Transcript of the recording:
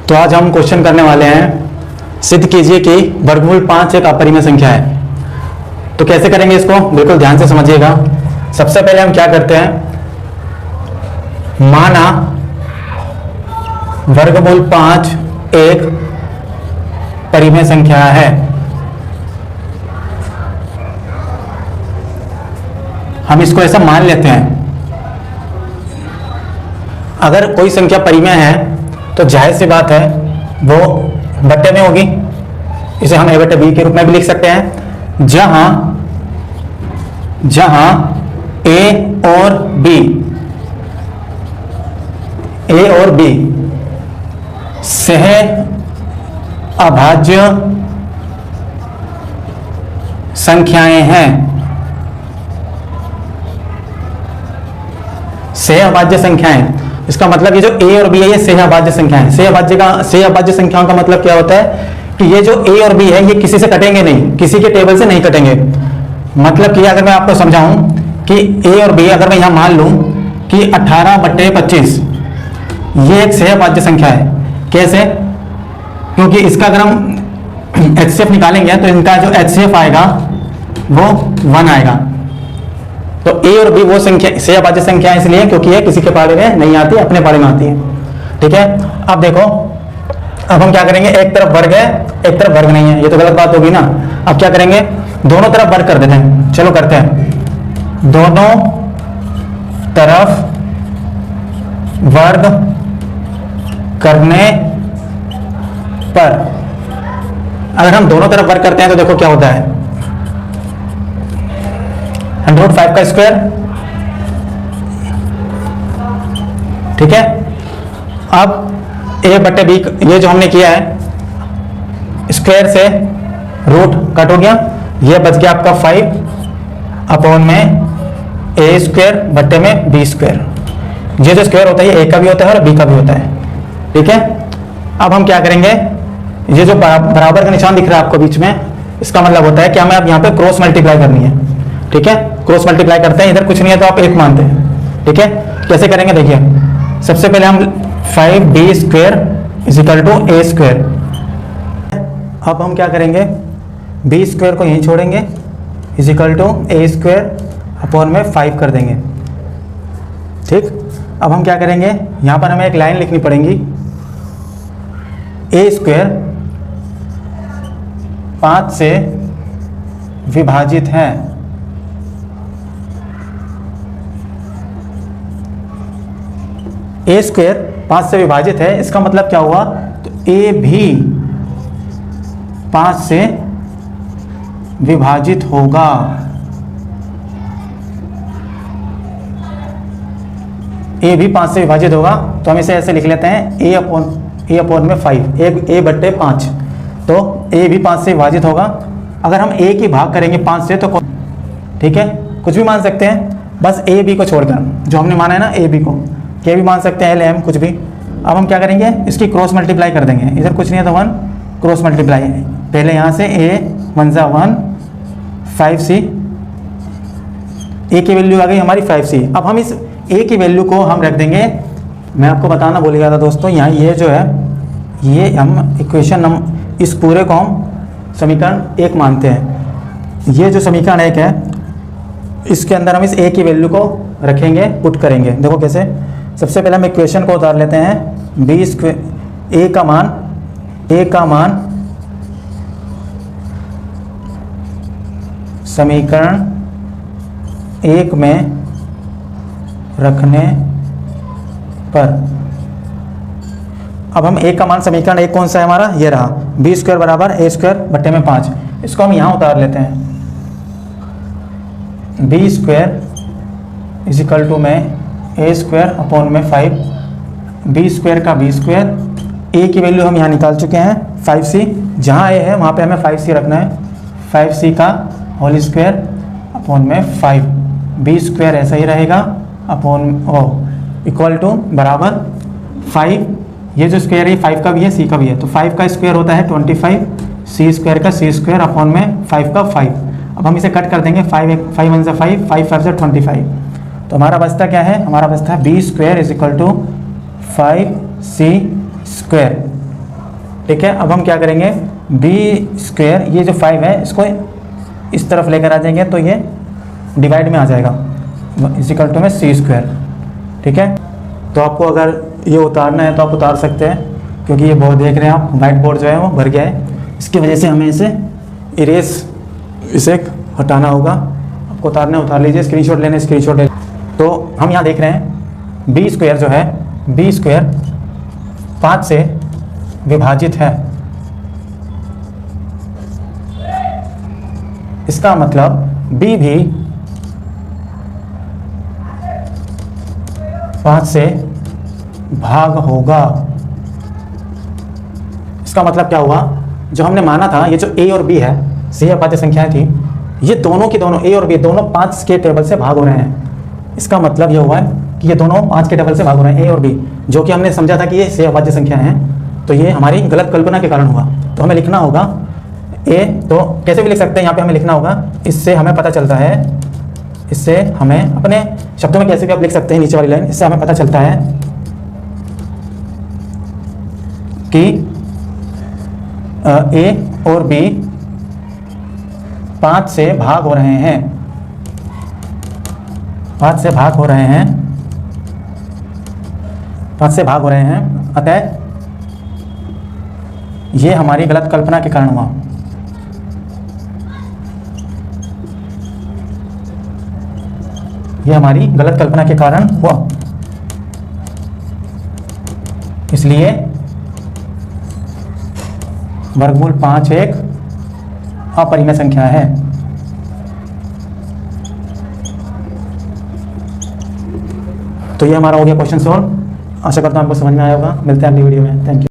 तो आज हम क्वेश्चन करने वाले हैं, सिद्ध कीजिए कि वर्गमूल 5 एक अपरिमेय संख्या है। तो कैसे करेंगे इसको, बिल्कुल ध्यान से समझिएगा। सबसे पहले हम क्या करते हैं, माना वर्गमूल 5 एक परिमेय संख्या है। हम इसको ऐसा मान लेते हैं। अगर कोई संख्या परिमेय है तो जाहिर सी बात है वो बट्टे में होगी। इसे हम a बटे b के रूप में भी लिख सकते हैं, जहां a और b सह अभाज्य संख्याएं हैं। सह अभाज्य संख्याएं, इसका मतलब ये जो a और b है ये सह अभाज्य संख्या है। सह अभाज्य संख्याओं का मतलब क्या होता है कि ये जो a और b है ये किसी से कटेंगे नहीं, किसी के टेबल से नहीं कटेंगे। मतलब कि अगर मैं आपको समझाऊं कि a और b, अगर मैं यहां मान लूं कि 18/25 ये एक सह अभाज्य संख्या है। कैसे? क्योंकि इसका अगर हम HCF निकालेंगे तो इनका जो HCF आएगा वो 1 आएगा। तो a और b वो संख्या सह अभाज्य संख्या है इसलिए क्योंकि ये किसी के पारे में नहीं आती, अपने पारे में आती है। ठीक है, अब देखो, अब हम क्या करेंगे, एक तरफ वर्ग है एक तरफ वर्ग नहीं है, ये तो गलत बात होगी ना। अब क्या करेंगे, दोनों तरफ वर्ग कर देते हैं। चलो करते हैं, दोनों तरफ वर्ग करने पर अगर हम दोनों तरफ वर्ग करते हैं तो देखो क्या होता है, 105 का स्क्वायर। ठीक है, अब a बटे b ये जो हमने किया है स्क्वायर से रूट कट हो गया, ये बच गया आपका 5 a स्क्वायर बटे में b स्क्वायर। ये जो स्क्वायर होता है ये a का भी होता है और b का भी होता है। ठीक है, अब हम क्या करेंगे, ये जो बराबर का निशान दिख रहा है आपको बीच में, इसका मतलब होता है कि हमें अब यहाँ पे क्रॉस मल्टीप्लाई करनी है। ठीक है, क्रॉस मल्टीप्लाई करते हैं, इधर कुछ नहीं है तो आप 1 मानते हैं। ठीक है, कैसे करेंगे देखिए, सबसे पहले हम 5b square is equal to a square. अब हम क्या करेंगे, b स्क्वायर को यहीं छोड़ेंगे, is equal to a square upon में 5 कर देंगे। ठीक, अब हम क्या करेंगे, यहाँ पर हमें एक लाइन लिखनी पड़ेगी, a स्क्वायर 5 से विभाजित है। a स्क्वायर 5 से विभाजित है, इसका मतलब क्या हुआ, तो a भी 5 से विभाजित होगा। a भी 5 से विभाजित होगा, तो हम इसे ऐसे लिख लेते हैं a अपॉन में 5, a बटे 5। तो a भी 5 से विभाजित होगा। अगर हम a की भाग करेंगे 5 से तो ठीक है, कुछ भी मान सकते हैं, बस a b को छोड़कर, जो हमने माना है ना a b को, क्या भी मान सकते हैं, l m कुछ भी। अब हम क्या करेंगे, इसकी क्रॉस मल्टीप्लाई कर देंगे, इधर कुछ नहीं है तो 1 क्रॉस मल्टीप्लाई है। पहले यहाँ से a 1 × 1 5c, a की वैल्यू आ गई हमारी 5c। अब हम इस a की वैल्यू को हम रख देंगे, मैं आपको बताना भूल गया था दोस्तों, यहाँ ये जो है ये हम इक्वेशन इस पूरे को हम समीकरण 1 मानते हैं। ये जो समीकरण 1 है इसके अंदर हम इस a की वैल्यू को रखेंगे, पुट करेंगे। देखो कैसे, सबसे पहले हम इक्वेशन को उतार लेते हैं, b स्क्वायर a का मान समीकरण 1 में रखने पर, अब हम a का मान समीकरण 1 कौन सा है हमारा, ये रहा, b स्क्वायर बराबर a स्क्वायर बटे में 5। इसको हम यहाँ उतार लेते हैं, b square is equal to में a स्क्वायर अपॉन में 5, b स्क्वायर का b स्क्वायर, a की वैल्यू हम यहाँ निकाल चुके हैं 5c, जहाँ a है वहाँ पे हमें 5c रखना है, 5c का होल स्क्वायर अपॉन में 5, b स्क्वायर ऐसा ही रहेगा अपॉन इक्वल टू बराबर 5, ये जो स्क्वायर है 5 का भी है c का भी है, तो 5 का स्क्वायर होता है 25, c स्क्वायर का c स्क्वायर अपॉन में 5 का 5। अब हम इसे कट कर देंगे, 5 1 से 5, 5 5 से 25, तो हमारा बचता क्या है, हमारा बचता है b square is equal to 5c square. ठीक है, अब हम क्या करेंगे, b², ये जो 5 है इसको इस तरफ लेकर आ जाएंगे तो ये डिवाइड में आ जाएगा, इक्वल टू में c²। ठीक है, तो आपको अगर ये उतारना है तो आप उतार सकते हैं, क्योंकि ये बहुत देख रहे हैं आप वाइट बोर्ड जो है वो भर गया है, इसकी वजह से हमें इसे हटाना होगा। आपको उतारना है उतार लीजिए, स्क्रीनशॉट लेने स्क्रीनशॉट ले। तो हम यहाँ देख रहे हैं b² जो है, b² 5 से विभाजित है, इसका मतलब b भी 5 से भाग होगा। इसका मतलब क्या हुआ, जो हमने माना था ये जो a और b है सही अभाज्य संख्याएं थी, ये दोनों की दोनों a और b दोनों 5 के टेबल से भाग हो रहे हैं। इसका मतलब ये हुआ है कि ये दोनों 5 के टेबल से भाग हो रहे हैं, a और b, जो कि हमने समझा था कि ये सही अभाज्य संख्या हैं। तो ये हमारी गलत कल्पना के कारण हुआ। तो हमें लिखना होगा a, तो कैसे भी लिख सकते हैं, यहाँ पे हमें लिखना होगा, इससे हमें पता चलता है, इससे हमें अपने शब्दों में कैसे भी आप लिख सकते हैं नीचे वाली लाइन, इससे हमें पता चलता है कि a और b 5 से भाग हो रहे हैं, 5 से भाग हो रहे हैं, 5 से भाग हो रहे हैं। अतः ये हमारी गलत कल्पना के कारण हुआ। ये हमारी गलत कल्पना के कारण हुआ, इसलिए वर्गमूल 5 एक अपरिमेय संख्या है। तो ये हमारा हो गया क्वेश्चन सॉल्व। आशा करता हूँ आपको समझ में आया होगा। मिलते हैं अगली वीडियो में। Thank you.